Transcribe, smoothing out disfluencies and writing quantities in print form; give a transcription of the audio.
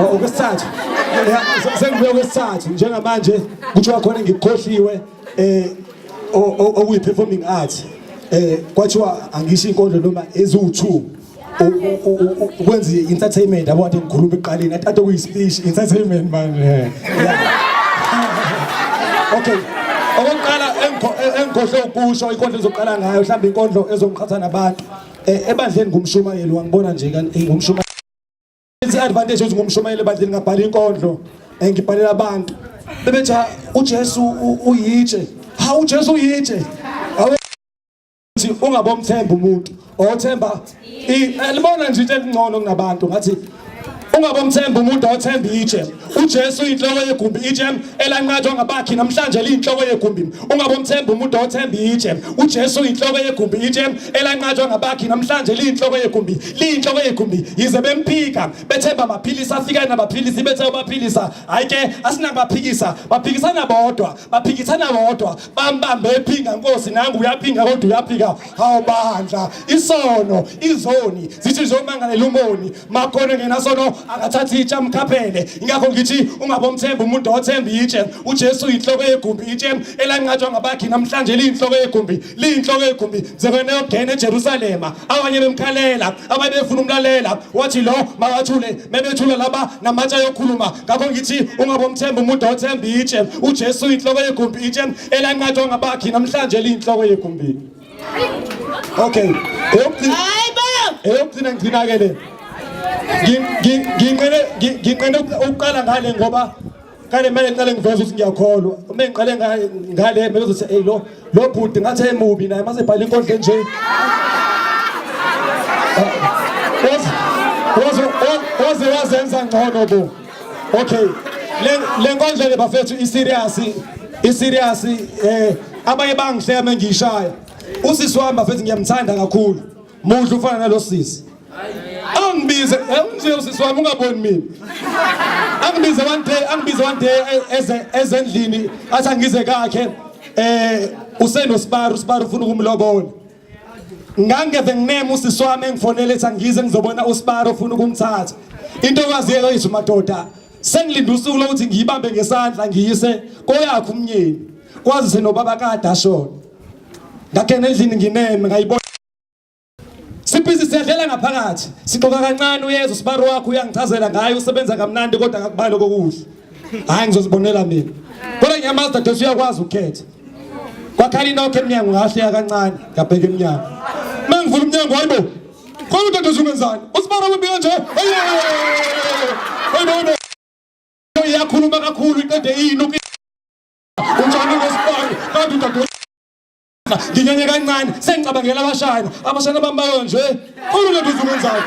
okwesithathu sengibuye okwesithathu njengamanje kuthiwa khona ngikhohliwe okuyi performing art kwathiwa angisho inkondlo noma eziwu2 ukwenza entertainment yabo kade ngikhuluma eqaleni athathe kuyi speech entertainment manje okay okokuqala engikhohle ukusho inkondlo ezoqala ngayo mhlawumbe inkondlo ezongiqhatha nabantu ebandleni ngumshumayeli wangibona nje ngumshumayeli advantage ukuthi ngumshumayeli ebandleni ngabhala inkondlo ngibhalela abantu bebethi uJesu uyitshe uJesu uyitshe ukuthi ungabomthemba umuntu othemba libona nje into engcono kunabantu ngathi ungabomthemba umuntu othemba itshe uJesu inhloko yegumbi itshe elanqathwa ngabakhi namhlanje liyinhloko yegumbi ungabomthemba umuntu othemba itshe uJesu inhloko yegumbi itshe elanqathwa ngabakhi namhlanje liyinhloko yegumbi liyinhloko yegumbi yize bemphika bethemba amaphilisi afika nabaphilisi bethe abaphilisa hayike asinakubaphikisa baphikisana bodwa bambambe ephinga Nkosi nangu uyaphinga kodwa uyaphika awubandla isono izoni zithi zomangalela umoni makhono ngenasono akathathi itshe amkhaphele ingakho ngithi ungabomthemba umuntu othemba itshe uJesu inhloko yegumbi itshe elanqathwa ngabakhi namhlanje liyinhloko yegumbi zekwena yogena eJerusalema abanye bemkhalela abanye befuna umlalela wathi lo mawathule mebethula laba namatshe yokhuluma ngakho ngithi ungabomthemba umuntu othemba itshe uJesu inhloko yegumbi itshe elanqathwa ngabakhi namhlanje liyinhloko yegumbi okay eyokugcina ngcinakele nginqene ukuqala ngale ngoba kale manje ngiqale ngiveza ukuthi ngiyakholwa uma ngiqale ngale manje uzothi hey lo bhuti ngathi emubi naye mase bhala inkondlo nje wazenza ngcono bo okay le nkondlo le bafethu i-serious abanye bangihleka mengishaya usisi wami bafethu ngiyamthanda kakhulu muhle ufana nalo sisi angibize usisi wami ungaboni mina angibize one day ezendlini athi angize kakhe uSparo ufuna ukumlobola ngangeve ngineme usisi wami engifonele ethi angize ngizobona uSparo ufuna ukumthatha intokazi yelo yethu madoda sengilinda usuku lokuthi ngiyibambe ngesandla ngiyise koyakho umnyeni kwazi senobaba kade ashona ngakhe endlini ngineme ngayibona sibhizi siyadlela ngaphakathi siqoka kancane uyeza uSparo wakho uyangichazela ngayo usebenza kamnandi kodwa akakubali kokuhle hayi ngizozibonela mina kodwa ngiyamazi dade usuyakwazi ukukhetha kwakhala inokho eminyango ngahleya kancane ngabheka eminyango mangivula umnyango hayibo khona dade usungenzani uSparo ubika nje hayibo iyakhuluma kakhulu iqede yini unjani ngoSparo kanti dade nginyenye kancane sengicabangela abashayana bambayo nje khona dade usungenzani